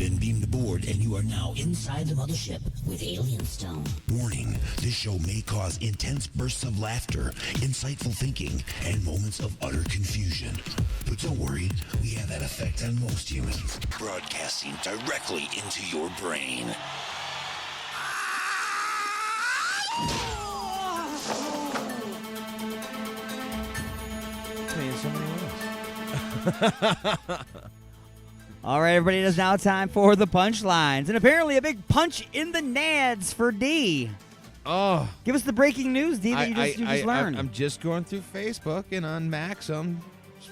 been beamed aboard, and you are now inside the Mothership with Alien Stone. Warning, this show may cause intense bursts of laughter, insightful thinking, and moments of utter confusion. But don't worry, we have that effect on most humans, broadcasting directly into your brain. So many ways. All right, everybody, it is now time for the punchlines. And apparently a big punch in the nads for D. Oh. Give us the breaking news, D, that you just learned. I'm just going through Facebook, and on Maxim's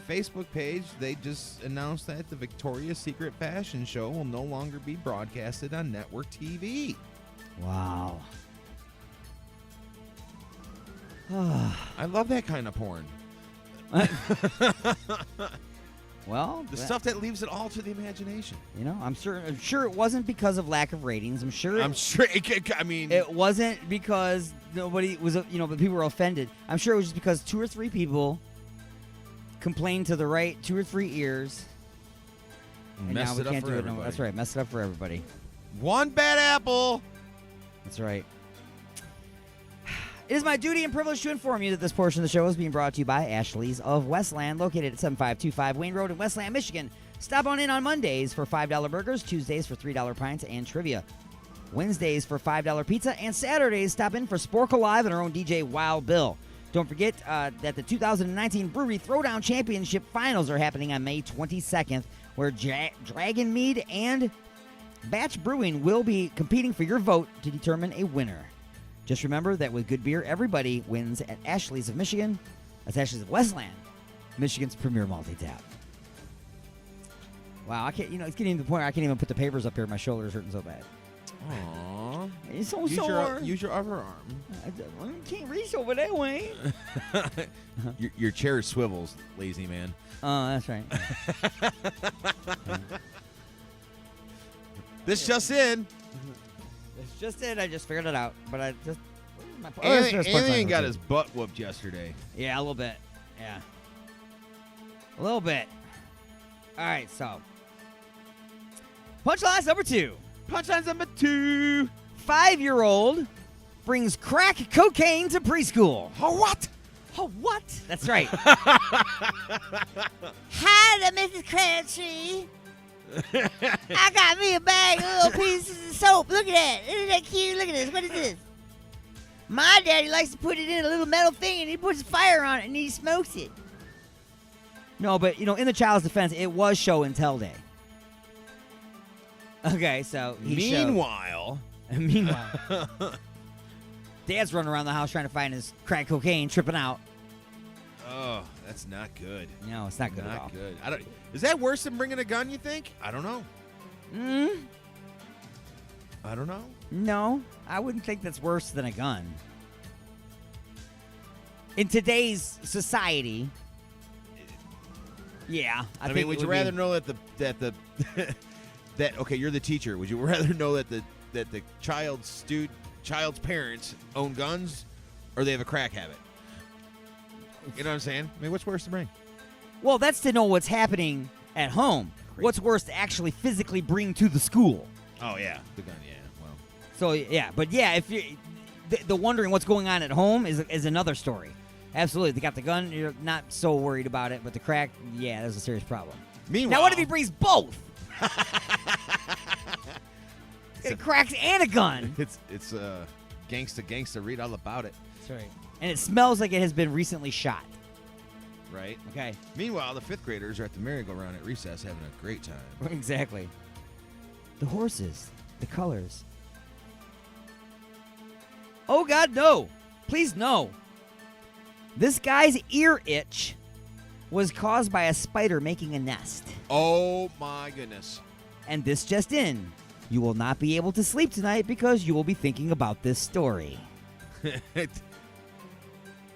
Facebook page, they just announced that the Victoria's Secret fashion show will no longer be broadcasted on network TV. Wow. I love that kind of porn. Well, the stuff that leaves it all to the imagination. You know, I'm sure it wasn't because of lack of ratings. I'm sure. I mean, it wasn't because nobody was, but people were offended. I'm sure it was just because 2 or 3 people complained to the right 2 or 3 ears. And messed now we it up can't for do it. everybody. No, that's right. Messed it up for everybody. One bad apple. That's right. It is my duty and privilege to inform you that this portion of the show is being brought to you by Ashley's of Westland, located at 7525 Wayne Road in Westland, Michigan. Stop on in on Mondays for $5 burgers, Tuesdays for $3 pints and trivia, Wednesdays for $5 pizza, and Saturdays stop in for Sporkle Live and our own DJ Wild Bill. Don't forget that the 2019 Brewery Throwdown Championship Finals are happening on May 22nd, where Dragon Mead and Batch Brewing will be competing for your vote to determine a winner. Just remember that with good beer, everybody wins at Ashley's of Michigan. That's Ashley's of Westland, Michigan's premier multi-tap. Wow, I can't. It's getting to the point where I can't even put the papers up here. My shoulder's hurting so bad. Aww. It's so sore. Use your other arm. I can't reach over that way. Your chair swivels, lazy man. Oh, that's right. This just in. It's just it. I just figured it out. But I just... Alien got his butt whooped yesterday. Yeah, a little bit. Yeah. A little bit. All right, so. Punchlines number 2. Punchlines number 2. 5-year-old brings crack cocaine to preschool. Oh, what? Oh, what? That's right. Hi there, Mrs. Crabtree. I got me a bag of little pieces of soap. Look at that. Isn't that cute? Look at this. What is this? My daddy likes to put it in a little metal thing, and he puts fire on it, and he smokes it. No, but, in the child's defense, it was show and tell day. Okay, so Meanwhile, Dad's running around the house trying to find his crack cocaine, tripping out. Oh, that's not good. No, it's not good at all. Not good. Is that worse than bringing a gun, you think? I don't know. I don't know. No, I wouldn't think that's worse than a gun. In today's society, yeah. I mean, would you rather know that okay, you're the teacher. Would you rather know that the child's parents own guns, or they have a crack habit? You know what I'm saying? I mean, what's worse to bring? Well, that's to know what's happening at home. Crazy. What's worse to actually physically bring to the school. Oh yeah, the gun. Yeah, well. So yeah, but yeah, if you the wondering what's going on at home is another story. Absolutely, they got the gun. You're not so worried about it, but the crack, yeah, that's a serious problem. Meanwhile, now what if he brings both? It cracks and a gun. It's gangsta. Read all about it. That's right. And it smells like it has been recently shot. Right. Okay. Meanwhile, the 5th graders are at the merry-go-round at recess having a great time. Exactly. The horses, the colors. Oh God, no! Please no. This guy's ear itch was caused by a spider making a nest. Oh my goodness. And this just in. You will not be able to sleep tonight because you will be thinking about this story.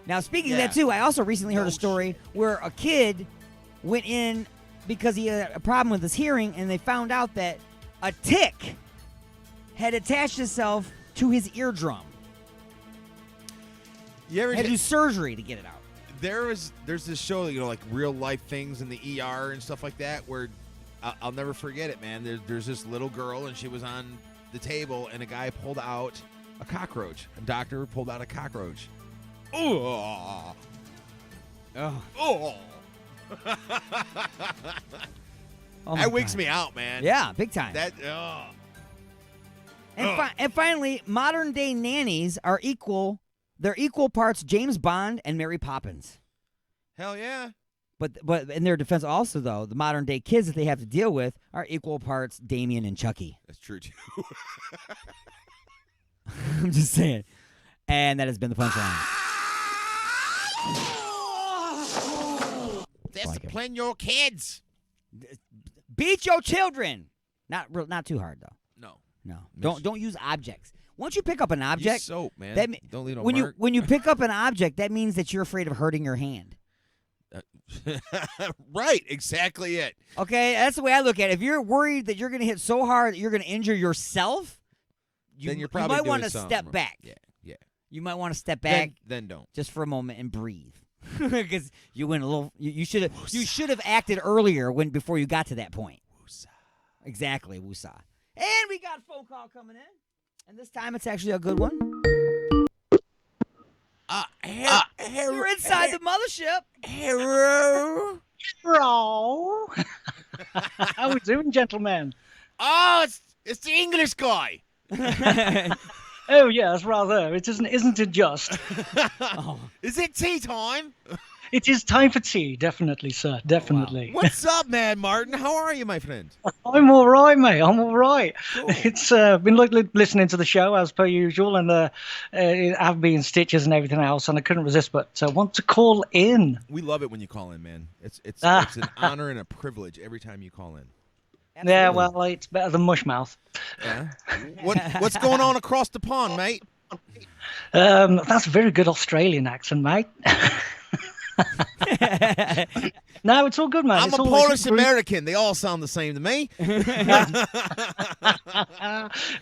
Now, speaking of that, too, I also recently heard a story where a kid went in because he had a problem with his hearing, and they found out that a tick had attached itself to his eardrum. You ever had to do surgery to get it out. There's this show, like real life things in the ER and stuff like that, where I'll never forget it, man. There's this little girl, and she was on the table, and a guy pulled out a cockroach. A doctor pulled out a cockroach. Oh. Oh. Oh. Oh That wigs God. me out, man. Yeah, big time. And finally, modern day nannies are equal. They're equal parts James Bond and Mary Poppins. Hell yeah. But in their defense, also though, the modern day kids that they have to deal with are equal parts Damien and Chucky. That's true too. I'm just saying. And that has been the punchline. Discipline your kids. Beat your children. Not too hard though. No. Don't use objects. Once you pick up an object, Use soap, man. Don't leave no when mark. you pick up an object, that means that you're afraid of hurting your hand. Right, exactly it. Okay, that's the way I look at it. If you're worried that you're going to hit so hard that you're going to injure yourself, Then you're probably you might want doing to something step wrong. back. Yeah. You might want to step back Then don't. just for a moment and breathe, because you went a little. You should have acted earlier before you got to that point. Woosah. Exactly, woosah. And we got a phone call coming in, and this time it's actually a good one. You're inside the mothership. Hello. Hello. How we doing, gentlemen? Oh, it's the English guy. Oh yes, rather. It isn't it just? Oh. Is it tea time? It is time for tea, definitely, sir. Definitely. What's up, man, Martin? How are you, my friend? I'm all right, mate. I'm all right. Cool. It's been listening to the show as per usual, and I've been stitches and everything else, and I couldn't resist but want to call in. We love it when you call in, man. It's an honor and a privilege every time you call in. Yeah, well, it's better than mushmouth. Yeah. What's going on across the pond, mate? That's a very good Australian accent, mate. No, it's all good, man. I'm a Polish American. They all sound the same to me.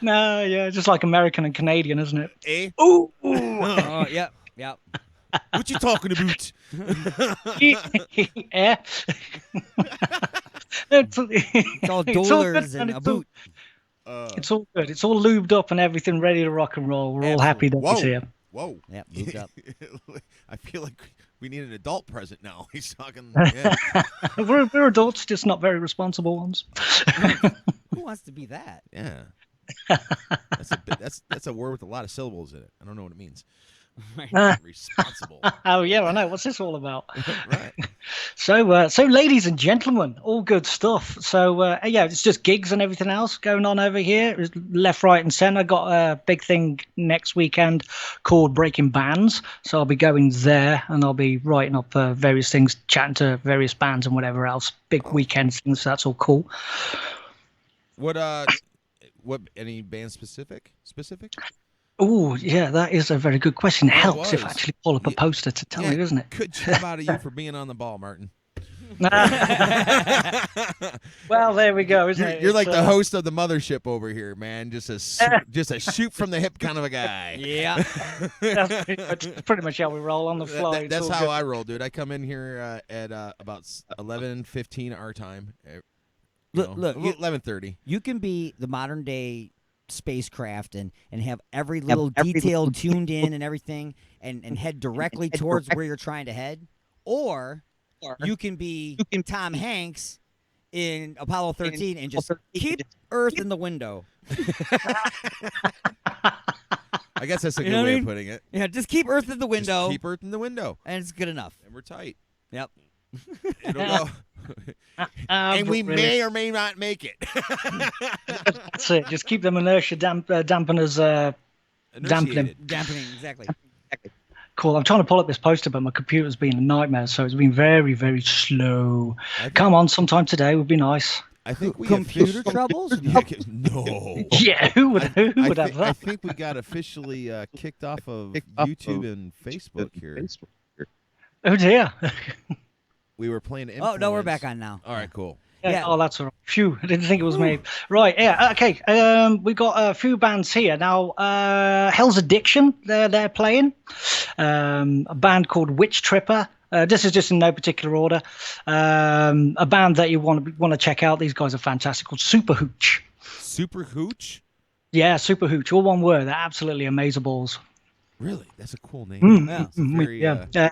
No, yeah, just like American and Canadian, isn't it? Eh? Ooh. Oh, yep. What you talking about? Yeah. It's all dollars and a boot. It's all good. It's all lubed up and everything ready to rock and roll. We're all happy that he's here. Whoa. Yep, moved up. I feel like we need an adult present now. He's talking. Yeah. We're adults, just not very responsible ones. Who wants to be that? Yeah. That's a word with a lot of syllables in it. I don't know what it means. Responsible. Oh yeah, I know. What's this all about? Right. So, ladies and gentlemen, all good stuff. So, yeah, it's just gigs and everything else going on over here. It's left, right, and centre. Got a big thing next weekend called Breaking Bands. So I'll be going there, and I'll be writing up various things, chatting to various bands and whatever else. Big weekend things. So that's all cool. What any band specific? Oh, yeah, that is a very good question. It It helps if I was. actually pull up a poster to tell you, doesn't it? Good job out of you for being on the ball, Martin. Well, there we go, isn't it? You're like the host of the Mothership over here, man. Just a shoot from the hip kind of a guy. Yeah. That's pretty much how we roll on the fly. That's how I roll, dude. I come in here at about 11:15 our time. Look, 11:30. You can be the modern day spacecraft and have every little detail tuned in and everything and head directly towards where you're trying to head, or you can be Tom Hanks in Apollo 13 and just keep Earth in the window. I guess that's a good know what I way mean? of putting it. Yeah, just keep Earth in the window. Just keep Earth in the window, and it's good enough. and we're tight. Yep. It'll go. And we may or may not make it. That's it. Just keep them inertia dampeners dampening. Dampening, exactly. Cool. I'm trying to pull up this poster, but my computer's been a nightmare, so it's been very, very slow. Come on, sometime today would be nice. I think we Computer troubles? No. Yeah, who would have that? I think we got officially kicked off of YouTube and Facebook here. Oh dear. We were playing. Oh, no, we're Influence. back on now. All right, cool. Yeah. Oh, that's all right. Phew, I didn't think it was me. Right, yeah, okay. We got a few bands here now. Hell's Addiction, they're playing. A band called Witch Tripper, This is just in no particular order. A band that you want to check out. These guys are fantastic, called Super Hooch. Super Hooch? Yeah, Super Hooch. All one word. They're absolutely amazeballs. Really? That's a cool name.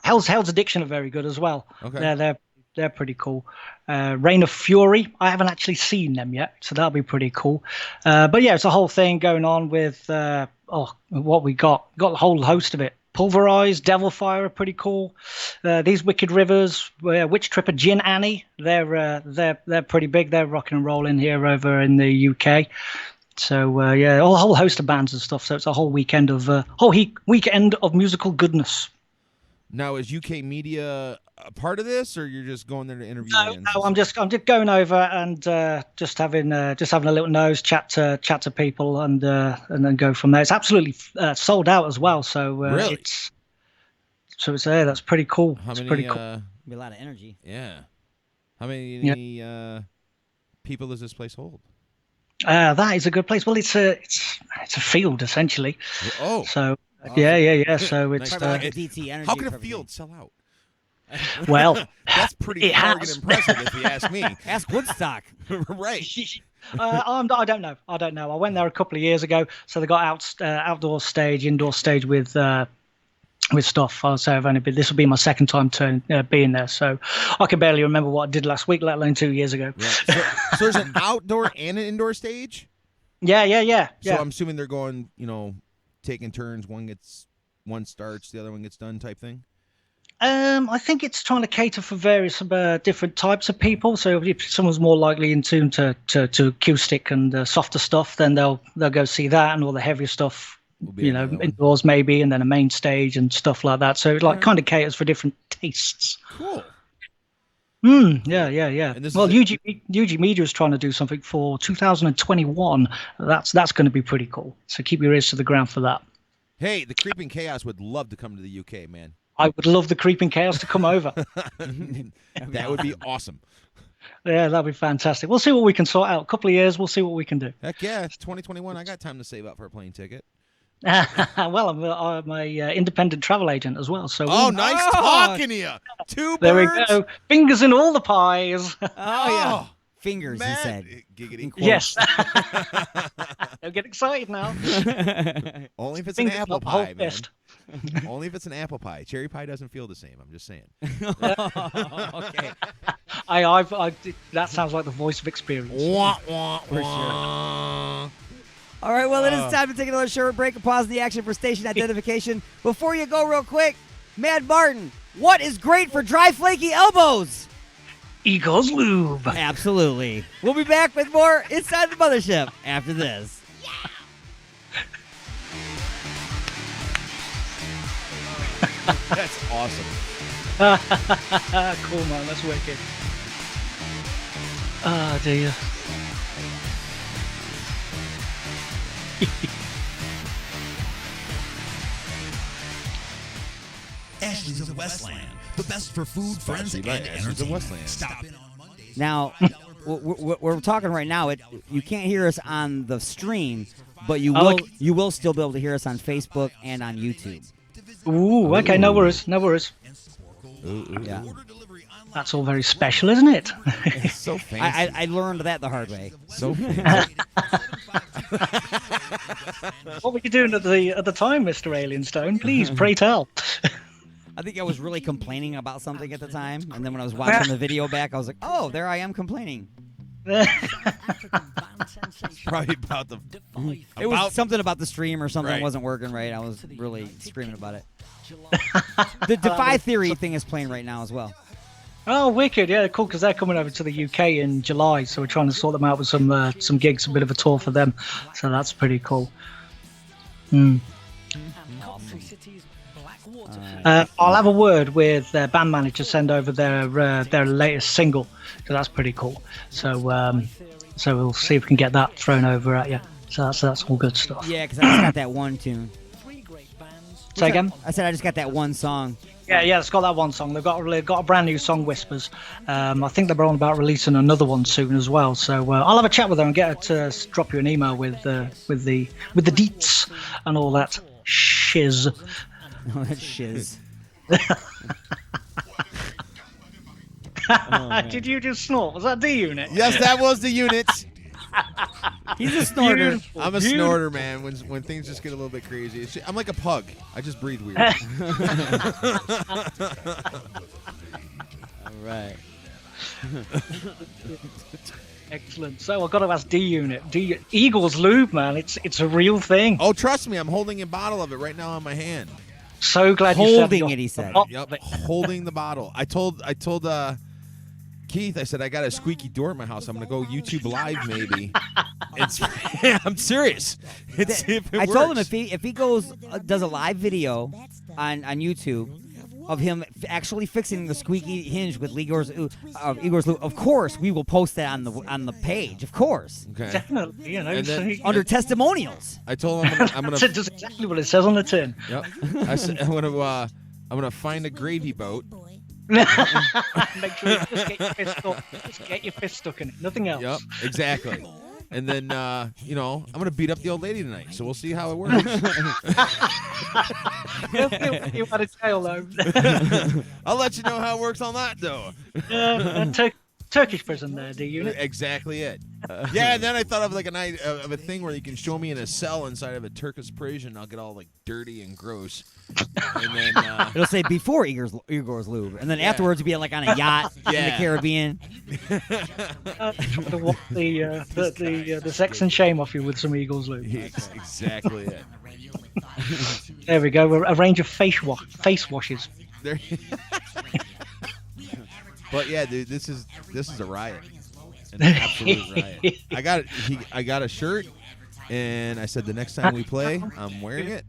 Hell's Addiction are very good as well. Okay. They're pretty cool. Reign of Fury. I haven't actually seen them yet, so that'll be pretty cool. But yeah, it's a whole thing going on with what we got. Got a whole host of it. Pulverized, Devilfire are pretty cool. These Wicked Rivers, Witch Tripper, Gin Annie. They're pretty big. They're rocking and rolling here over in the UK. So a whole host of bands and stuff. So it's a whole weekend of musical goodness. Now, is UK media a part of this, or you're just going there to interview? No, I'm just going over and just having a little nose, chat to people, and then go from there. It's absolutely sold out as well. So really? it's that's pretty cool. How many? Be a lot of energy. Yeah. How many people does this place hold? That is a good place. Well, it's a field essentially. Oh. So yeah. So it's DT energy. How can a field sell out? Well, that's pretty fucking impressive if you ask me. Ask Woodstock. Right. I don't know. I went there a couple of years ago, so they got outdoor stage, indoor stage with stuff. I'll say this will be my second time being there, so I can barely remember what I did last week, let alone 2 years ago. Right. So there's an outdoor and an indoor stage? Yeah. So I'm assuming they're going, taking turns. One starts, the other one gets done, type thing. I think it's trying to cater for various different types of people. So if someone's more likely in tune to acoustic and softer stuff, then they'll go see that, and all the heavier stuff, indoors maybe, and then a main stage and stuff like that. So it kind of caters for different tastes. Cool. Yeah. Well, UG Media is trying to do something for 2021. That's going to be pretty cool. So keep your ears to the ground for that. Hey, the Creeping Chaos would love to come to the UK, man. I would love the Creeping Chaos to come over. That would be awesome. Yeah, that'd be fantastic. We'll see what we can sort out. A couple of years, we'll see what we can do. Heck yeah, it's 2021. I got time to save up for a plane ticket. Well, I'm a independent travel agent as well. So nice talking to you. Two birds. There we go. Fingers in all the pies. Yeah. Fingers, man. He said. Giggity. Yes. Don't get excited now. Only if it's an apple pie, man. Fist. Only if it's an apple pie. Cherry pie doesn't feel the same. I'm just saying. Okay. That sounds like the voice of experience. Wah, wah, For sure. wah. All right, well, it is time to take another short break and pause the action for station identification. Before you go real quick, Mad Martin, what is great for dry, flaky elbows? Eagles Lube. Absolutely. We'll be back with more Inside the Mothership after this. That's awesome. Cool, man. That's wicked. Oh, dear. Ashley's of Westland. The best for food, friends, and entertainment. Stop in on Mondays. Now, we're talking right now. You can't hear us on the stream, but you will still be able to hear us on Facebook and on YouTube. Ooh, okay, no worries. Yeah. That's all very special, isn't it? It's so fancy. I learned that the hard way. So fancy. What were you doing at the time, Mr. Alienstone? Please, pray tell. I think I was really complaining about something at the time, and then when I was watching the video back, I was like, "Oh, there I am complaining." Probably about the. It was something about the stream or something Right. wasn't working right. I was really screaming about it. The Defy Theory thing is playing right now as well. Oh, wicked! Yeah, cool. Because they're coming over to the UK in July, so we're trying to sort them out with some gigs, a bit of a tour for them. So that's pretty cool. I'll have a word with their band manager, send over their latest single, so that's pretty cool. So we'll see if we can get that thrown over at you. So that's all good stuff. Yeah, because I just got that one tune. Say again? I said I just got that one song. Yeah, it's got that one song. They've got a brand new song, Whispers. I think they're on about releasing another one soon as well. So I'll have a chat with her and get her to drop you an email with the deets and all that shiz. Oh, that shiz. Did you just snort? Was that D unit? Yes, that was the unit. He's a snorter. Beautiful, I'm a beautiful. snorter, man. When things just get a little bit crazy, I'm like a pug. I just breathe weird. All right. Excellent. So I've got to ask D unit. Eagles lube, man. It's a real thing. Oh, trust me, I'm holding a bottle of it right now on my hand. So glad you said Holding it, he said. Yep, holding the bottle. I told Keith, I said I got a squeaky door at my house. I'm gonna go YouTube Live maybe. I'm serious. It's if it I told him works. if he goes does a live video on YouTube of him actually fixing the squeaky hinge with Igor's Lube, of course we will post that on the page. Of course, Okay. Definitely, And then- under testimonials. I told him I'm gonna. That's exactly what it says on the tin. Yep. I said I'm gonna find a gravy boat. Make sure you just get your fist stuck. Just get your fist stuck in it. Nothing else. Yep. Exactly. And then I'm gonna beat up the old lady tonight. So we'll see how it works. You had a tail though. I'll let you know how it works on that though. Turkish prison there, D unit. Exactly it. Yeah, and then I thought of like of a thing where you can show me in a cell inside of a Turkish prison. I'll get all like dirty and gross, and then It'll say before Igor's Lube, and then afterwards you'll be like on a yacht in the Yeah. Caribbean. To walk the sex and shame off you with some Eagles lube. exactly it. There we go. A range of face washes. There. But yeah, dude, this is a riot, an absolute riot. I got a shirt, and I said the next time we play, I'm wearing it.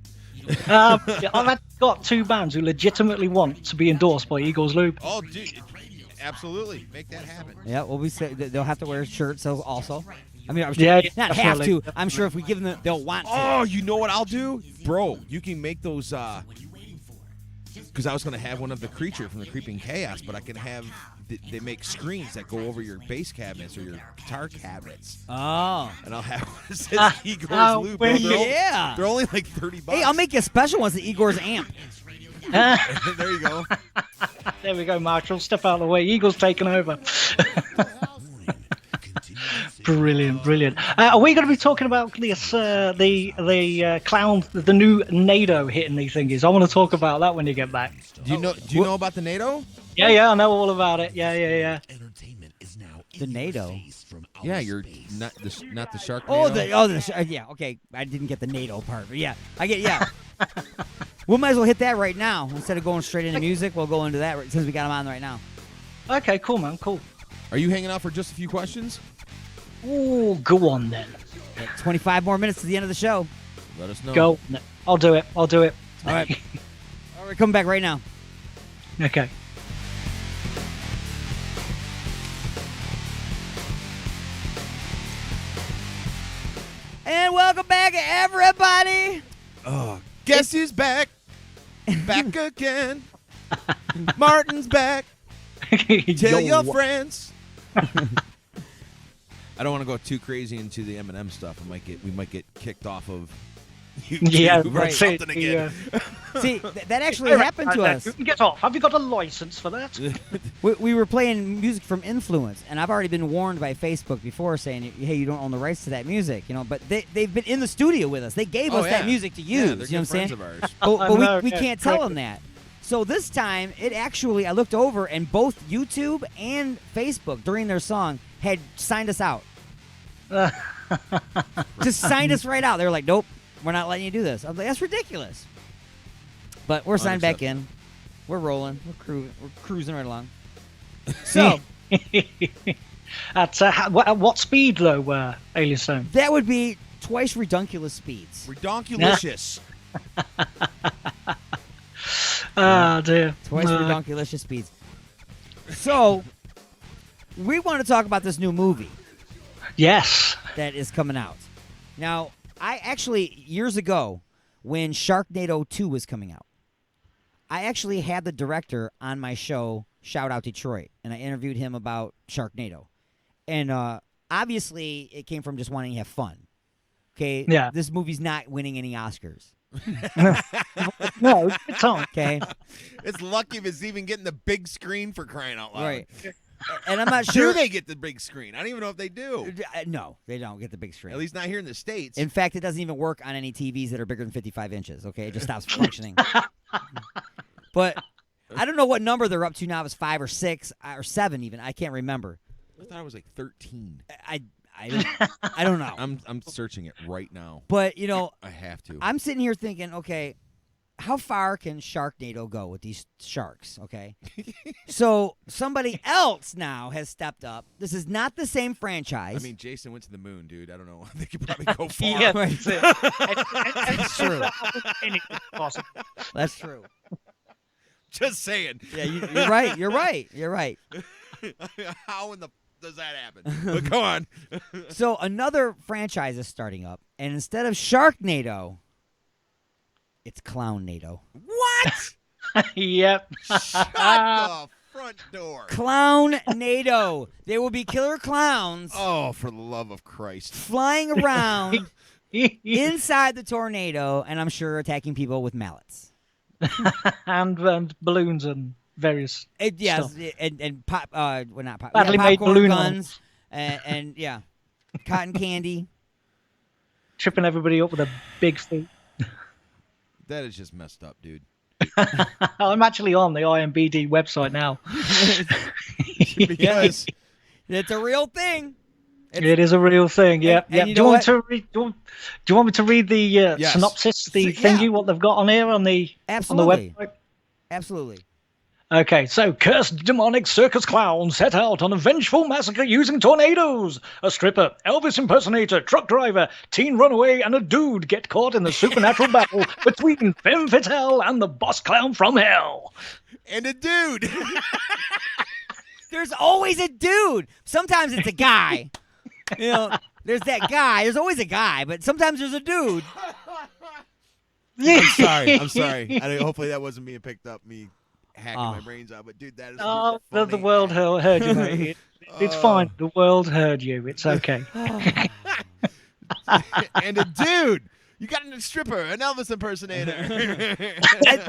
I've got two bands who legitimately want to be endorsed by Eagles Lube. Oh, dude, absolutely, make that happen. Yeah, well, they'll have to wear shirts also. I mean, I'm Yeah, not have to. definitely. I'm sure if we give them, they'll want to. Oh, you know what I'll do, bro? You can make those. Because I was gonna have one of the creature from the Creeping Chaos, but I can have. They make screens that go over your bass cabinets or your guitar cabinets, Oh. and I'll have one that says Igor's Lube. where Bro. Yeah. They're only like $30. Hey, I'll make you a special one. It's the Igor's amp. There you go. There we go, Marshall. Step out of the way. Eagles taking over. Brilliant. Are we going to be talking about this, the clown, the new NATO hitting these thingies? I want to talk about that when you get back. Do you know about the NATO? Yeah, I know all about it. Yeah. Entertainment is now The NATO. Yeah, you're not the shark. Oh, yeah. Okay, I didn't get the NATO part, but yeah, I get we might as well hit that right now instead of going straight into music. We'll go into that since we got them on right now. Okay, cool, man. Cool. Are you hanging out for just a few questions? Ooh, go on then. 25 more minutes to the end of the show. Let us know. Go. No, I'll do it. All right. We're coming back right now. Okay. And welcome back, everybody. Guess who's back? Back again. Martin's back. Tell your friends. I don't want to go too crazy into the Eminem stuff. We might get kicked off of YouTube Yeah, or right. something again. See, that actually happened to us. Get off. Have you got a license for that? We were playing music from Influence, and I've already been warned by Facebook before saying, hey, you don't own the rights to that music, but they've been in the studio with us. They gave us that music to use, Yeah, they're you know what I'm good saying? friends of ours. But we Yeah, can't tell correct. them that. So this time, I looked over, and both YouTube and Facebook, during their song, had signed us out. Just signed us right out. They were like, nope, we're not letting you do this. I was like, that's ridiculous. But we're signed back in. We're rolling. We're cruising right along. So At what speed though, Alien Stone? that would be twice redunculous speeds. Redonkulicious. Ah, dear. Twice redonkulous speeds. So we want to talk about this new movie Yes. that is coming out. Now, I actually, years ago, when Sharknado 2 was coming out, I actually had the director on my show, Shout Out Detroit, and I interviewed him about Sharknado. And obviously, it came from just wanting to have fun. Okay? Yeah. This movie's not winning any Oscars. No, it's on. Okay? It's lucky if it's even getting the big screen for crying out loud. Right. And I'm not sure. Do they get the big screen? I don't even know if they do. No, they don't get the big screen. At least not here in the States. In fact, it doesn't even work on any TVs that are bigger than 55 inches, okay? It just stops functioning. But I don't know what number they're up to now. If it's 5 or 6 or 7 even. I can't remember. I thought it was like 13. I don't know. I'm searching it right now. But, you know, I have to. I'm sitting here thinking, okay, how far can Sharknado go with these sharks, okay? So somebody else now has stepped up. This is not the same franchise. I mean, Jason went to the moon, dude. I don't know. They could probably go far. Yeah, That's true. Anything's possible. That's true. Just saying. Yeah, you're right. You're right. You're right. How in the does that happen? But go on. So another franchise is starting up, and instead of Sharknado, it's Clownnado. What? Yep. Shut the front door. Clownnado. There will be killer clowns Oh, for the love of Christ. flying around inside the tornado, and I'm sure attacking people with mallets. and balloons and various Yes, stuff. and pop. Well, not pop. Badly made popcorn balloon guns, and yeah, cotton candy. tripping everybody up with a big feet. That is just messed up, dude. I'm actually on the IMBD website now. Because It's a real thing. It is a real thing. Yeah. and Yeah. you Do you know want to read? Do you want me to read the Yes. synopsis, the Yeah. thingy, what they've got on here on the Absolutely. website? Absolutely. Okay, so cursed demonic circus clowns set out on a vengeful massacre using tornadoes. A stripper, Elvis impersonator, truck driver, teen runaway, and a dude get caught in the supernatural battle between Femme Fatale and the boss clown from hell. and a dude. There's always a dude. Sometimes it's a guy. You know, there's that guy. There's always a guy, but sometimes there's a dude. I'm sorry. Hopefully that wasn't being picked up. Me hacking my brains out, but dude, that is Oh, funny. the world heard you, mate. It's fine. The world heard you. It's okay. And a dude. You got a stripper, an Elvis impersonator.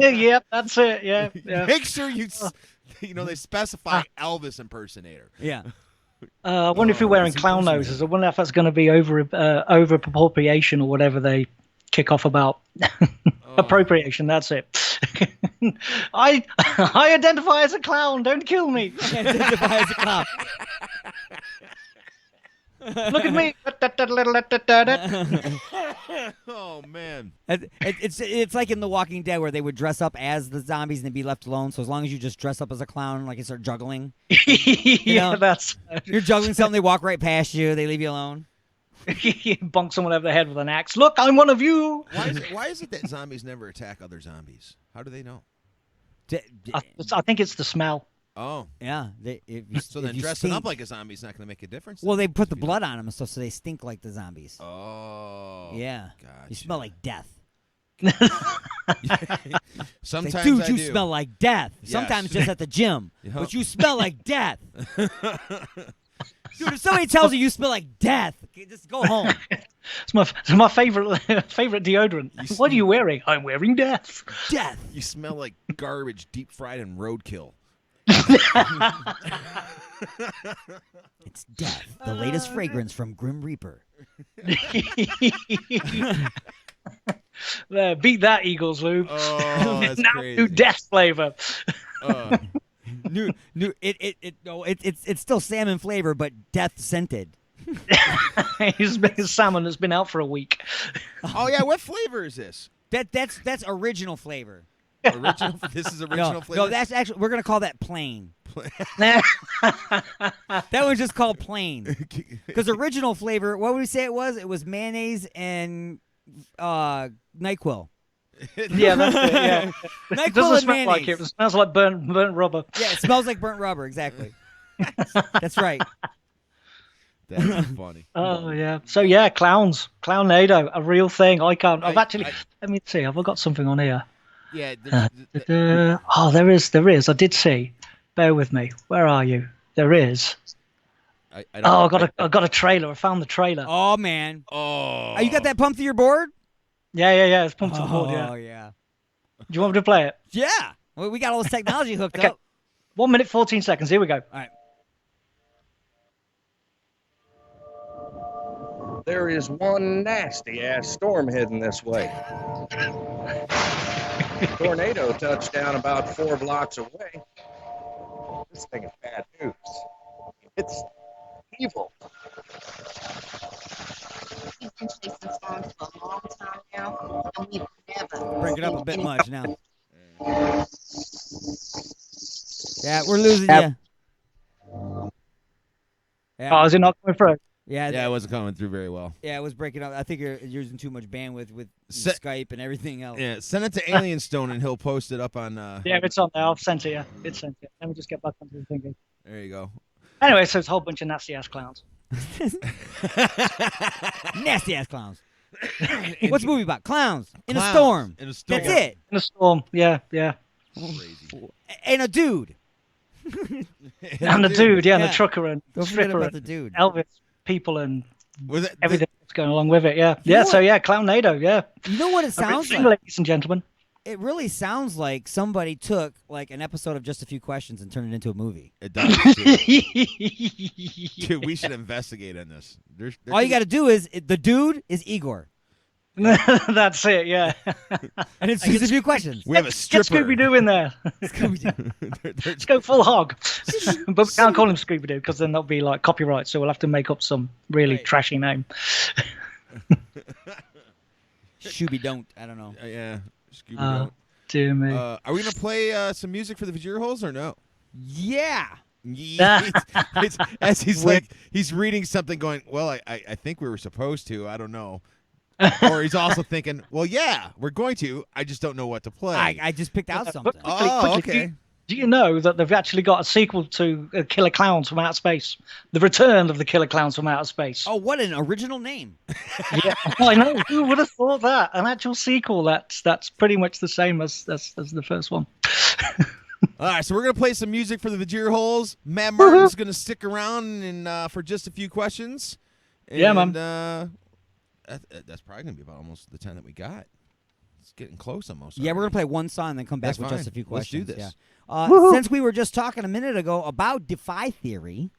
Yep, that's it. Yeah, yeah. Make sure they specify Elvis impersonator. Yeah. I wonder if you're wearing clown noses. I wonder if that's going to be over appropriation or whatever they kick off about. Appropriation. That's it. I identify as a clown. Don't kill me. Identify as a clown. Look at me. Oh man. It's like in The Walking Dead where they would dress up as the zombies and they'd be left alone. So as long as you just dress up as a clown, like you start juggling, Yeah, know? that's. you're juggling something, they walk right past you, they leave you alone. You bonk someone over the head with an axe. Look, I'm one of you. Why is it that zombies never attack other zombies? How do they know? I think it's the smell. Oh. Yeah. So then dressing up like a zombie is not going to make a difference? Well, they put the blood on them so they stink like the zombies. Oh. Yeah. Gotcha. You smell like death. Sometimes Like, dude, I you do. smell like death. Yes. Sometimes just at the gym. Yep. But you smell like death. Dude, if somebody tells you smell like death, just go home. It's my favorite deodorant. What are you wearing? I'm wearing death. Death. You smell like garbage deep fried in roadkill. It's death. The latest fragrance from Grim Reaper. There, beat that, Eagles, Lou. Oh, that's Now crazy. new death flavor. It's still salmon flavor, but death scented. His salmon has been out for a week. Oh yeah, what flavor is this? That's original flavor. Original. This is original flavor. No, that's actually we're gonna call that plain. That one's just called plain. Because original flavor, what would we say it was? It was mayonnaise and NyQuil. Yeah, that's it. Yeah. It NyQuil doesn't and smell mayonnaise. like it. It smells like burnt rubber. Yeah, it smells like burnt rubber. Exactly. That's right. That's funny. Oh yeah. So yeah, Clownnado, a real thing. I've actually. Let me see. Have I got something on here? Yeah. Oh, there is. I did see. Bear with me. Where are you? There is. I got a trailer. I found the trailer. Oh man. Oh. Oh, you got that pumped through your board? Yeah. It's pumped to the board. Yeah. Oh yeah. Do you want me to play it? Yeah. Well, we got all this technology hooked Okay. up. 1 minute 14 seconds. Here we go. All right. there is one nasty-ass storm heading this way. Tornado touchdown about 4 blocks away. This thing is bad news. It's evil. We've been chasing storms for a long time now, and we've never Break it up a bit seen much now. Yeah, we're losing you. Yeah. Oh, is it not coming through? Yeah, Yeah, it wasn't coming through very well. yeah, it was breaking up. I think you're using too much bandwidth with Se- Skype and everything else. Yeah, send it to Alien Stone and he'll post it up on. Yeah, it's on there. I've sent it, yeah. It's sent it. Let me just get back onto the thingy. There you go. Anyway, so it's a whole bunch of nasty-ass clowns. Nasty ass clowns. What's the movie about? Clowns in a Clowns storm. in a storm. That's it. In a storm, yeah. Crazy. And a dude. And the dude, and Yeah. the trucker and Don't forget stripper about and the dude. Elvis people and Was it everything that's going along with it, yeah. You know Yeah, so what- yeah, Clownado, yeah. You know what it sounds Everything, like? ladies and gentlemen. It really sounds like somebody took like an episode of Just a Few Questions and turned it into a movie. It does. Dude. Dude, we should investigate on this. There's All you got to do is the dude is Igor, That's it, yeah. and it's just a few questions. We have a Get stripper. Scooby-Doo in there. Let's go full hog. But we can't call him Scooby-Doo because then that'll be like copyright, so we'll have to make up some really Right. trashy name. Shooby don't. I don't know. Yeah, Scooby Oh, dear me. Are we gonna play some music for the Vajir holes or no? Yeah. It's, as he's like he's reading something, going, "Well, I think we were supposed to. I don't know." Or he's also thinking, "Well, yeah, we're going to. I just don't know what to play." I just picked out something. But quickly, Oh, quickly, okay. Do you know that they've actually got a sequel to Killer Clowns from Outer Space? The Return of the Killer Clowns from Outer Space. Oh, what an original name. Yeah, I know. Who would have thought that? An actual sequel that's pretty much the same as the first one. All right, so we're gonna play some music for the Vajir holes. Matt Martin's gonna stick around and for just a few questions. And, Yeah, man. That's probably gonna be about almost the time that we got. It's getting close almost. Yeah, we're gonna play one song and then come back That's with fine. just a few Let's do questions. this. Yeah. Since we were just talking a minute ago about Defy Theory,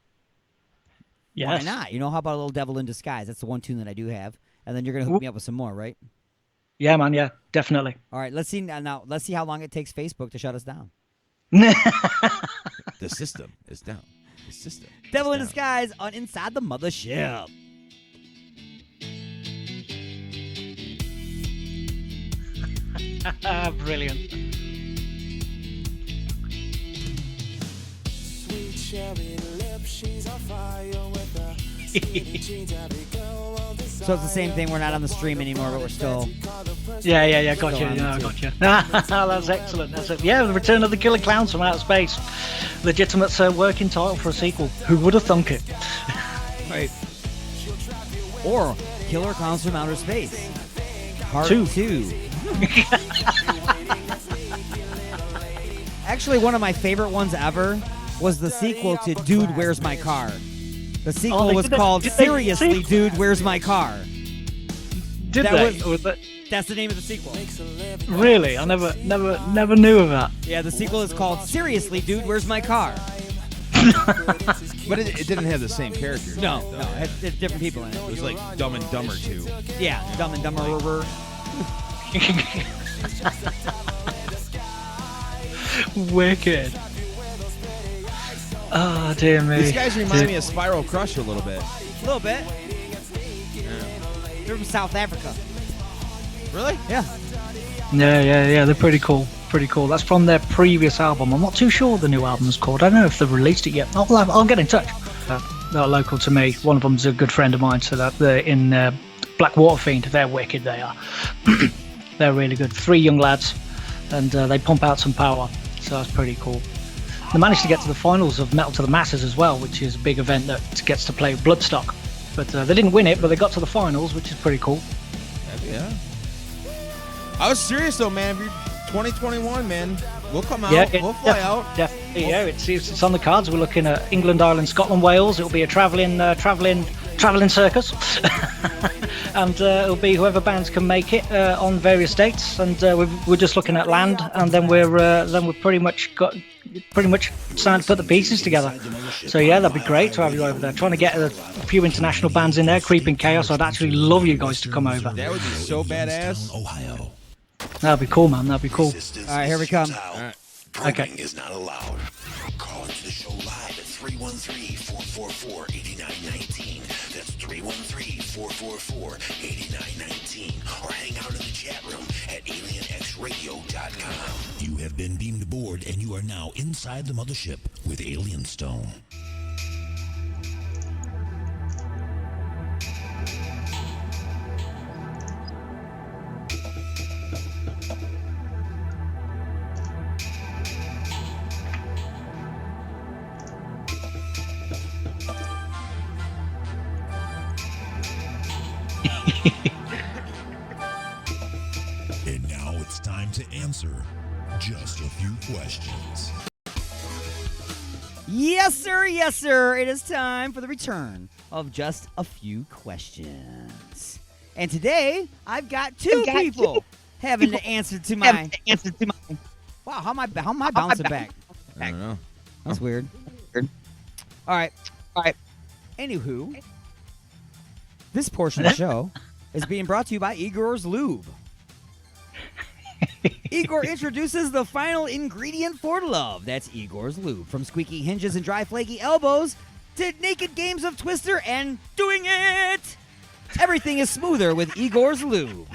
Yes. why not? You know, how about a little Devil in Disguise? That's the one tune that I do have, and then you're gonna hook me up with some more, right? Yeah, man. Yeah, definitely. All right, let's see now. Let's see how long it takes Facebook to shut us down. The system is down. The system. Devil in down. Disguise on Inside the Mothership. Brilliant. So it's the same thing. We're not on the stream anymore, but we're still. Yeah. Gotcha. Still on Yeah, it, too. gotcha. That's excellent. That's it. Yeah, the Return of the Killer Clowns from Outer Space. Legitimate working title for a sequel. Who would have thunk it? Right. Or Killer Clowns from Outer Space. Part Two. 2. Actually, one of my favorite ones ever was the sequel to Dude, Where's My Car? The sequel they was did it- called did they- Seriously, Dude, Where's My Car? Did That they? was- Or was that- That's the name of the sequel. Really? I never knew of that. Yeah, the sequel is called Seriously, Dude, Where's My Car? But it didn't have the same character. No, it's different people in it. It was like Dumb and Dumber 2. Yeah, Dumb and Dumber. Wicked. Oh, dear me. These guys remind me of Spiral Crush a little bit. A little bit. They're from South Africa. Really? Yeah. Yeah. They're pretty cool. Pretty cool. That's from their previous album. I'm not too sure what the new album's called. I don't know if they've released it yet. I'll get in touch. They're local to me. One of them's a good friend of mine, so that they're in Blackwater Fiend. They're wicked. They are. They're really good. 3 young lads, and they pump out some power. So that's pretty cool. They managed to get to the finals of Metal to the Masses as well, which is a big event that gets to play Bloodstock. But they didn't win it, but they got to the finals, which is pretty cool. Yeah. I was serious though, man. If you're 2021, man, we'll come out. Yeah, We'll fly out. Definitely, yeah. It's on the cards. We're looking at England, Ireland, Scotland, Wales. It'll be a travelling circus, and it'll be whoever bands can make it on various dates. And we're just looking at land, and then we're pretty much pretty much starting to put the pieces together. So yeah, that'd be great to have you over there. Trying to get a few international bands in there. Creeping Chaos. I'd actually love you guys to come over. That would be so badass. Ohio. That'd be cool, man. That'd be cool. All right, here we come. All right. Probing is not allowed. Call into the show live at 313-444-8919. That's 313-444-8919. Or hang out in the chat room at alienxradio.com. You have been beamed aboard and you are now inside the mothership with Alien Stone. And now it's time to answer just a few questions. Yes, sir. Yes, sir. It is time for the return of just a few questions. And today, I've got two people having to answer to my. Wow, how am I bouncing back? I don't know. That's weird. All right. Anywho, this portion of the show is being brought to you by Igor's Lube. Igor introduces the final ingredient for love. That's Igor's Lube. From squeaky hinges and dry, flaky elbows to naked games of Twister and doing it. Everything is smoother with Igor's Lube.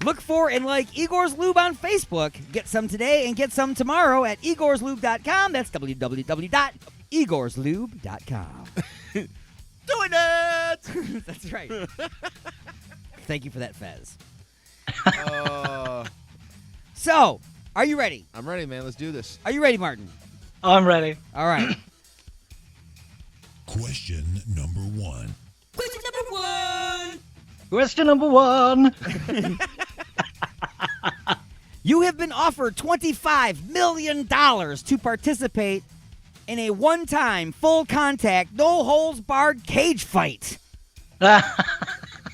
Look for and like Igor's Lube on Facebook. Get some today and get some tomorrow at igorslube.com. That's www.igorslube.com. Doing it! That's right. Thank you for that, Fez. So, are you ready? I'm ready, man. Let's do this. Are you ready, Martin? I'm ready. All right. Question number one. Question number one. You have been offered $25 million to participate in a one-time, full-contact, no-holds-barred cage fight.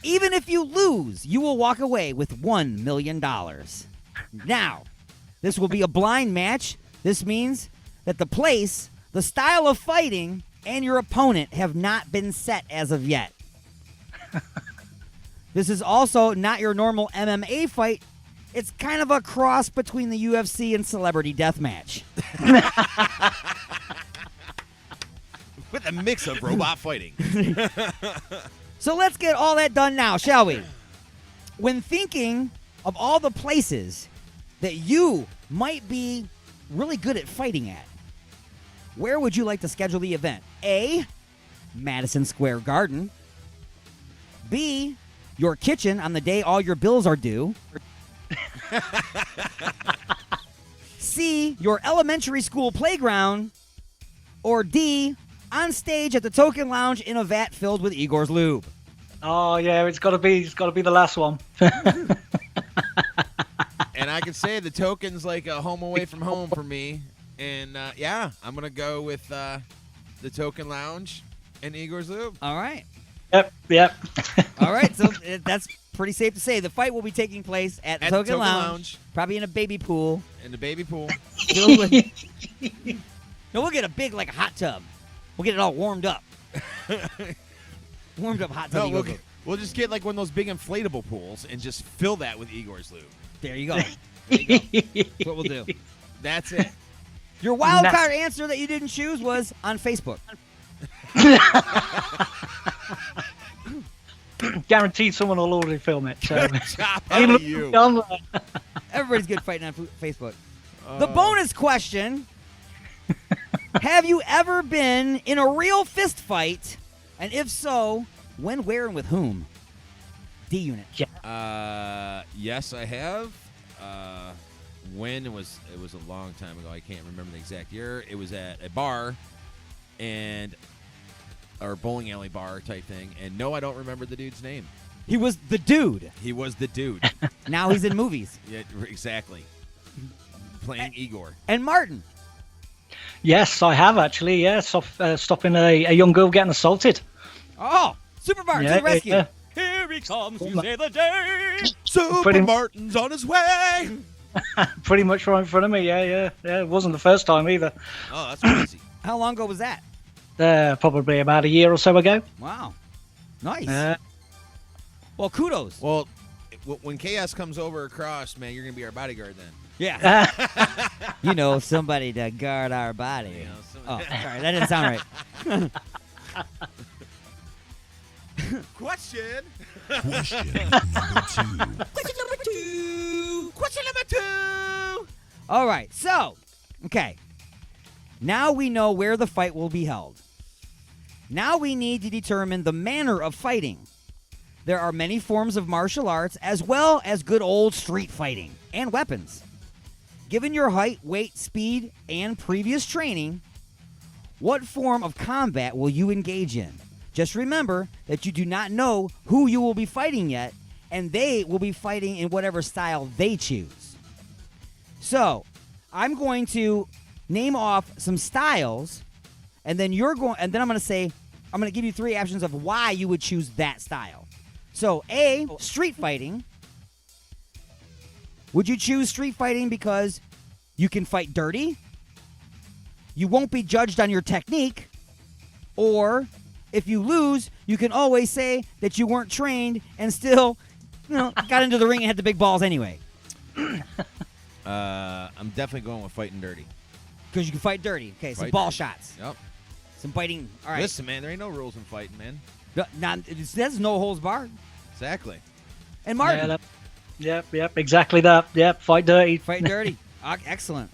Even if you lose, you will walk away with $1 million. Now, this will be a blind match. This means that the place, the style of fighting, and your opponent have not been set as of yet. This is also not your normal MMA fight. It's kind of a cross between the UFC and Celebrity Deathmatch. With a mix of robot fighting. So let's get all that done now, shall we? When thinking of all the places that you might be really good at fighting at, where would you like to schedule the event? A, Madison Square Garden. B, your kitchen on the day all your bills are due. C, your elementary school playground. Or D, on stage at the Token Lounge in a vat filled with Igor's Lube. Oh yeah, it's got to be the last one. And I can say the Token's like a home away from home for me. And yeah, I'm gonna go with the Token Lounge and Igor's Lube. All right. Yep. All right, so that's pretty safe to say. The fight will be taking place at the Token Lounge, probably in a baby pool. In the baby pool. No, we'll get a big, like, hot tub. We'll get it all warmed up. Warmed up hot tub. No, we'll just get like one of those big inflatable pools and just fill that with Igor's Lube. There you go. That's what we'll do. That's it. Your wild card answer that you didn't choose was on Facebook. Guaranteed someone will already film it. So. Chop out of you. Everybody's good fighting on Facebook. The bonus question: have you ever been in a real fist fight? And if so, when, where, and with whom? D-Unit. Yes, I have. When it was a long time ago. I can't remember the exact year. It was at a bar or bowling alley bar type thing. And no, I don't remember the dude's name. He was the dude. He was the dude. Now he's in movies. Yeah, exactly. Playing Igor. And Martin. Yes, I have actually. Yes, stopping a young girl getting assaulted. Oh, Super Martin to the rescue. Yeah. Here he comes to save the day. Super Martin's on his way. Pretty much right in front of me. Yeah. It wasn't the first time either. Oh, that's crazy. How long ago was that? Probably about a year or so ago. Wow. Nice. Well, kudos. Well, when chaos comes over across, man, you're gonna be our bodyguard then. Yeah. Somebody to guard our body. Oh, sorry, that didn't sound right. Question. Question number 2. Question number 2. All right, so, okay. Now we know where the fight will be held. Now we need to determine the manner of fighting. There are many forms of martial arts as well as good old street fighting and weapons. Given your height, weight, speed, and previous training, what form of combat will you engage in? Just remember that you do not know who you will be fighting yet, and they will be fighting in whatever style they choose. So, I'm going to name off some styles, and then I'm going to give you 3 options of why you would choose that style. So, A, street fighting. Would you choose street fighting because you can fight dirty? You won't be judged on your technique, or if you lose, you can always say that you weren't trained and still, got into the ring and had the big balls anyway. I'm definitely going with fighting dirty. Because you can fight dirty. Okay, some Fight ball dirty. shots. Yep. Some biting. All right. Listen, man, there ain't no rules in fighting, man. That's no holds barred. Exactly. And Martin. Yep, exactly that. Yep, fight dirty. Fight dirty. Excellent.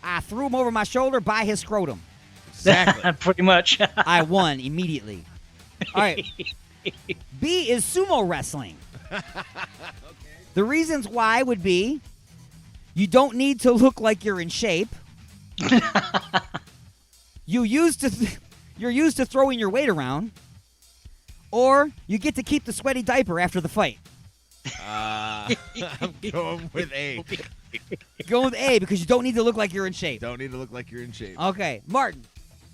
I threw him over my shoulder by his scrotum. Exactly. Pretty much. I won immediately. All right. B is sumo wrestling. Okay. The reasons why would be you don't need to look like you're in shape. You're used to throwing your weight around, or you get to keep the sweaty diaper after the fight. I'm going with A. Go with A because you don't need to look like you're in shape. Don't need to look like you're in shape. Okay, Martin.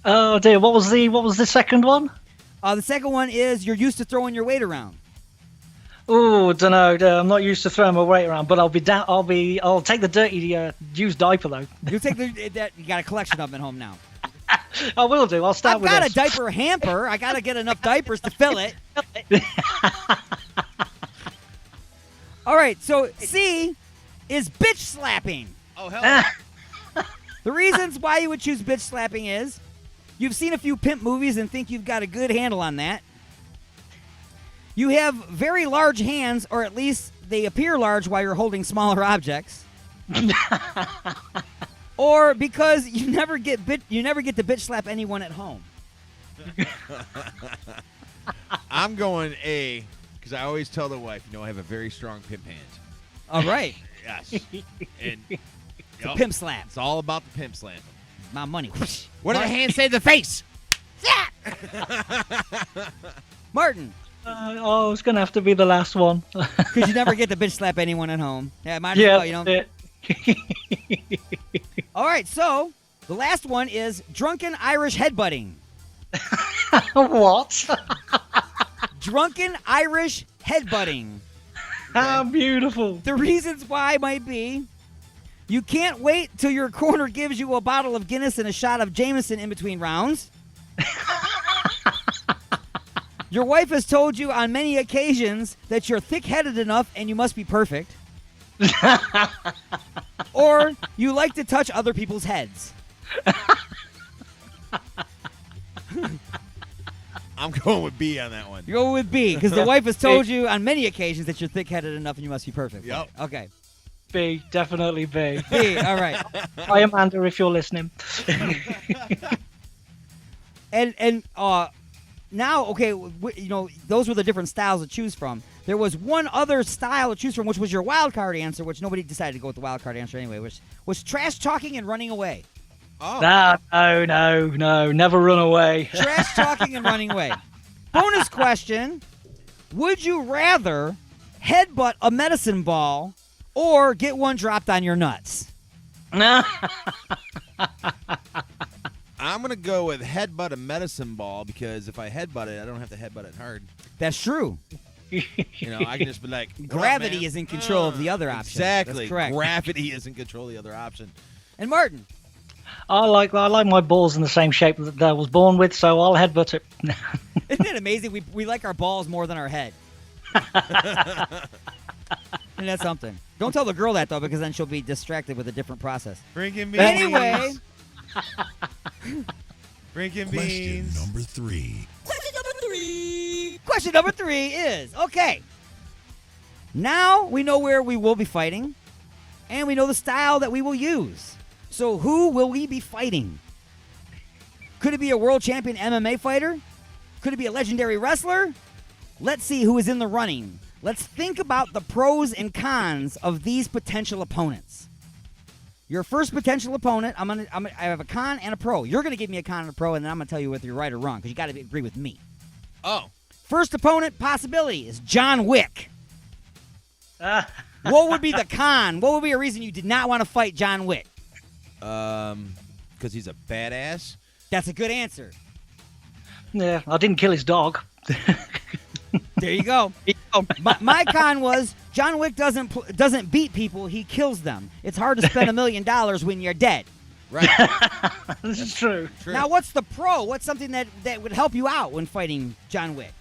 Oh dear, what was the second one? The second one is you're used to throwing your weight around. Oh, don't know. I'm not used to throwing my weight around, but I'll take the dirty used diaper though. You take that. You got a collection of them at home now. I will do. I'll start with I've got this. a diaper hamper. I got to get enough diapers to fill it. All right, so C is bitch slapping. Oh, hell yeah. The reasons why you would choose bitch slapping is you've seen a few pimp movies and think you've got a good handle on that. You have very large hands, or at least they appear large while you're holding smaller objects. Or because you never get to bitch slap anyone at home. I'm going A because I always tell the wife, I have a very strong pimp hand. All right. Yes. And It's a pimp slap. It's all about the pimp slam. My money. What do the hands say to the face? Martin. I was going to have to be the last one. Because you never get to bitch slap anyone at home. Yeah, might as well, All right, so the last one is drunken Irish headbutting. What? Drunken Irish headbutting. How beautiful. The reasons why might be you can't wait till your corner gives you a bottle of Guinness and a shot of Jameson in between rounds. Your wife has told you on many occasions that you're thick-headed enough and you must be perfect. Or you like to touch other people's heads. I'm going with B on that one. You go with B, because the wife has told you on many occasions that you're thick-headed enough and you must be perfect. Yep. Okay. B, definitely B. B, all right. Hi, Amanda, if you're listening. And now, okay, those were the different styles to choose from. There was one other style to choose from, which was your wild card answer, which nobody decided to go with the wild card answer anyway, which was trash talking and running away. Oh. No, never run away. Trash talking and running away. Bonus question: would you rather headbutt a medicine ball or get one dropped on your nuts? I'm going to go with headbutt a medicine ball because if I headbutt it, I don't have to headbutt it hard. That's true. You know, I can just be like, "What up, Gravity man?" is in control of the other option. Exactly. That's correct. Gravity is in control of the other option. And Martin. I like my balls in the same shape that I was born with, so I'll headbutt it. Isn't it amazing? We like our balls more than our head. And that's something. Don't tell the girl that, though, because then she'll be distracted with a different process. Drinking beans. Anyway. Drinking Question beans. number 3. Question number 3 is, okay, now we know where we will be fighting, and we know the style that we will use. So who will we be fighting? Could it be a world champion MMA fighter? Could it be a legendary wrestler? Let's see who is in the running. Let's think about the pros and cons of these potential opponents. Your first potential opponent, I have a con and a pro. You're going to give me a con and a pro, and then I'm going to tell you whether you're right or wrong, because you got to agree with me. Oh. First opponent possibility is John Wick. What would be the con? What would be a reason you did not want to fight John Wick? Because he's a badass. That's a good answer. Yeah, I didn't kill his dog. There you go. My con was John Wick doesn't beat people, he kills them. It's hard to spend $1 million when you're dead. Right. This is true. Now, what's the pro? What's something that would help you out when fighting John Wick?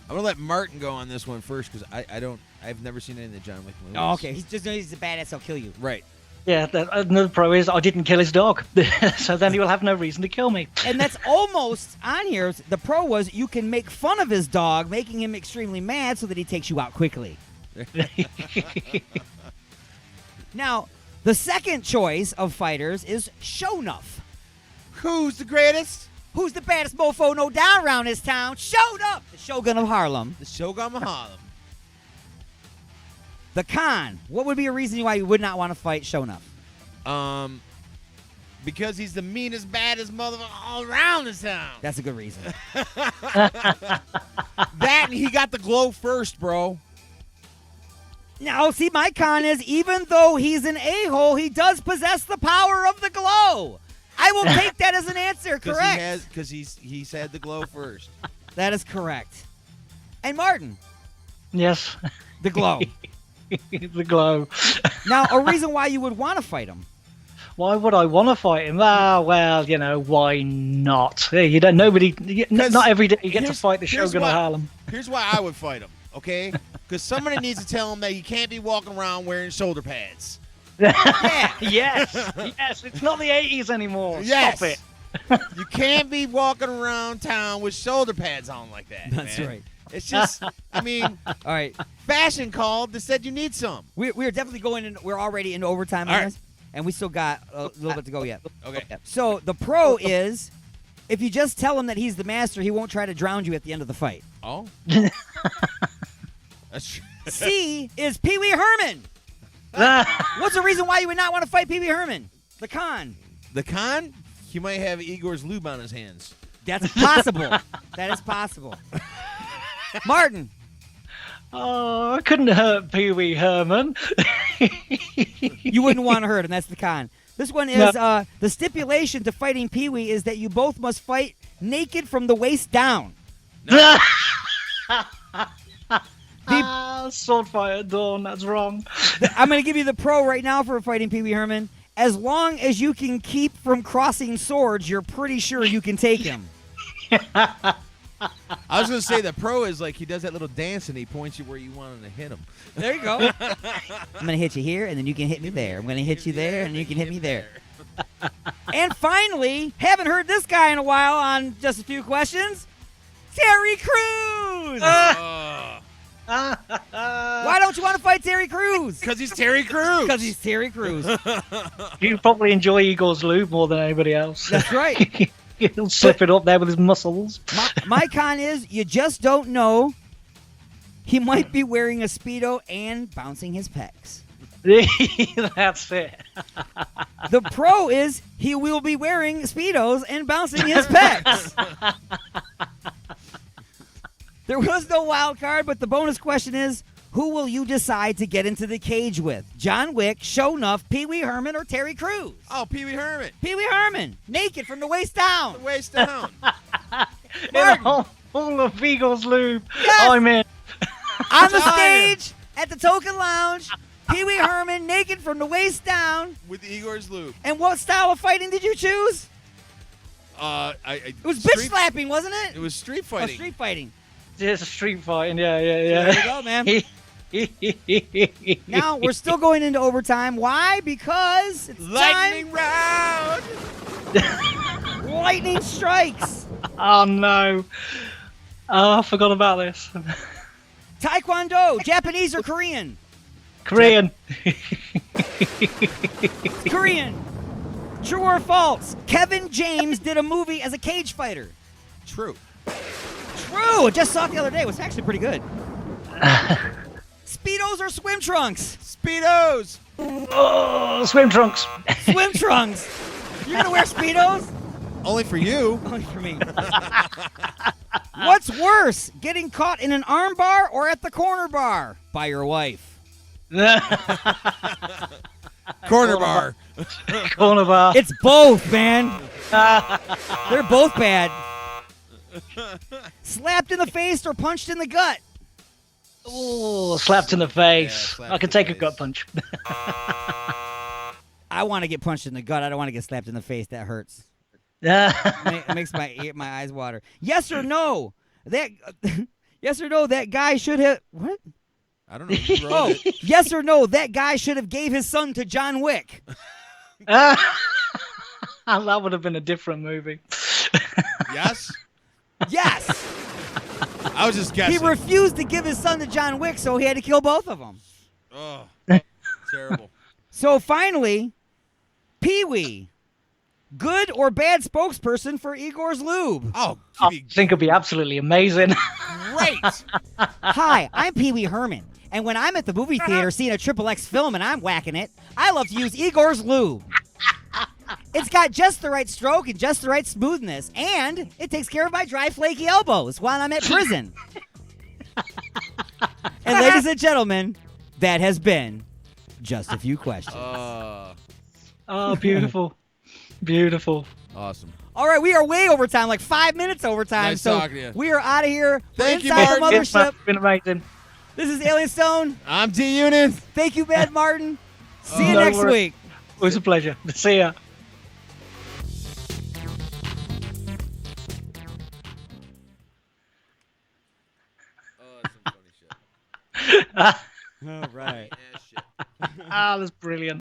I'm gonna let Martin go on this one first because I've never seen any of the John Wick movies. Oh, okay. He's a badass. He'll kill you. Right. Yeah, another pro is I didn't kill his dog, so then he will have no reason to kill me. And that's almost on here. The pro was you can make fun of his dog, making him extremely mad so that he takes you out quickly. Now, the second choice of fighters is Shonuff. Who's the greatest? Who's the baddest mofo no down around this town? Shonuff, the Shogun of Harlem. The Shogun of Harlem. The con. What would be a reason why you would not want to fight Shonuff? Because he's the meanest, baddest motherfucker all around this town. That's a good reason. That and he got the glow first, bro. Now, see, my con is even though he's an a-hole, he does possess the power of the glow. I will take that as an answer. Correct. Because he's had the glow first. That is correct. And Martin. Yes. The glow. The glow. Now, a reason why you would want to fight him. Why would I want to fight him? Ah, well, why not? Hey, you don't. Not every day you get to fight the Shogun of Harlem. Here's why I would fight him, okay? Because somebody needs to tell him that you can't be walking around wearing shoulder pads. Yeah. Yes. It's not the 80s anymore. Yes. Stop it. You can't be walking around town with shoulder pads on like that. That's man. right. It's just, I mean, All right. fashion called that said you need some. We're definitely going in. We're already in overtime on All right. this, and we still got a little bit to go yet. Okay. So the pro is if you just tell him that he's the master, he won't try to drown you at the end of the fight. Oh. That's true. C is Pee Wee Herman. What's the reason why you would not want to fight Pee Wee Herman? The con. The con? He might have Igor's lube on his hands. That's possible. That is possible. Martin. Oh, I couldn't hurt Pee Wee Herman. You wouldn't want to hurt him. That's the con. This one is the stipulation to fighting Pee Wee is that you both must fight naked from the waist down. Sword fight at dawn. That's wrong. I'm going to give you the pro right now for fighting Pee Wee Herman. As long as you can keep from crossing swords, you're pretty sure you can take him. I was going to say the pro is like he does that little dance and he points you where you want him to hit him. There you go. I'm going to hit you here, and then you can hit me there. I'm going to hit you there, and you can hit me there. And finally, haven't heard this guy in a while on Just a Few Questions, Terry Crews. Why don't you want to fight Terry Crews? Because he's Terry Crews. Because he's Terry Crews. You probably enjoy Igor's lube more than anybody else. That's right. He'll slip it up there with his muscles. My con is you just don't know. He might be wearing a Speedo and bouncing his pecs. That's it. The pro is he will be wearing Speedos and bouncing his pecs. There was no wild card, but the bonus question is, who will you decide to get into the cage with? John Wick, Shonuff, Pee Wee Herman, or Terry Crews? Oh, Pee Wee Herman. Pee Wee Herman, naked from the waist down. The waist down. Martin. All of Eagles Lube. Yes! I'm in. On the stage at the Token Lounge, Pee Wee Herman naked from the waist down. With Igor's Lube. And what style of fighting did you choose? It was bitch slapping, wasn't it? It was street Oh, fighting. street fighting. It's a street fighting. Yeah. There you go, man. Now we're still going into overtime. Why? Because it's Lightning time. round. Lightning strikes. Oh no. Oh, I forgot about this. Taekwondo, Japanese or Korean? Korean. Korean. True or false? Kevin James did a movie as a cage fighter. True. True. Just saw it the other day. It was actually pretty good. Speedos or swim trunks? Speedos. Oh, swim trunks. Swim trunks. You're gonna wear Speedos? Only for you. Only for me. What's worse, getting caught in an arm bar or at the corner bar by your wife? Corner bar. Corner bar. It's both, man. They're both bad. Slapped in the face or punched in the gut? Oh, slapped in the face. Yeah, I can take a gut punch. I want to get punched in the gut. I don't want to get slapped in the face. That hurts. It makes my eyes water. Yes or no? Yes or no? That guy should have what? I don't know. You wrote it. Yes or no? That guy should have gave his son to John Wick. That would have been a different movie. Yes. Yes. I was just guessing. He refused to give his son to John Wick, so he had to kill both of them. Oh, terrible. So finally, Pee Wee, good or bad spokesperson for Igor's Lube? Oh, I think it'd be absolutely amazing. great. Hi, I'm Pee Wee Herman, and when I'm at the movie theater seeing a XXX film and I'm whacking it, I love to use Igor's Lube. It's got just the right stroke and just the right smoothness, and it takes care of my dry, flaky elbows while I'm at prison. And ladies and gentlemen, that has been Just a Few Questions. Oh, beautiful. Beautiful. Awesome. All right, we are way over time, like 5 minutes over time. Nice so talking to you. we are out of here. We're Thank you, inside the Martin. Mothership. It's been amazing. This is Alien Stone. I'm D Unit. Thank you, Bad Martin. See you No next worries. week. It was a pleasure. See ya. Oh, that's some funny shit. All right. Ass shit. Ah, that's brilliant.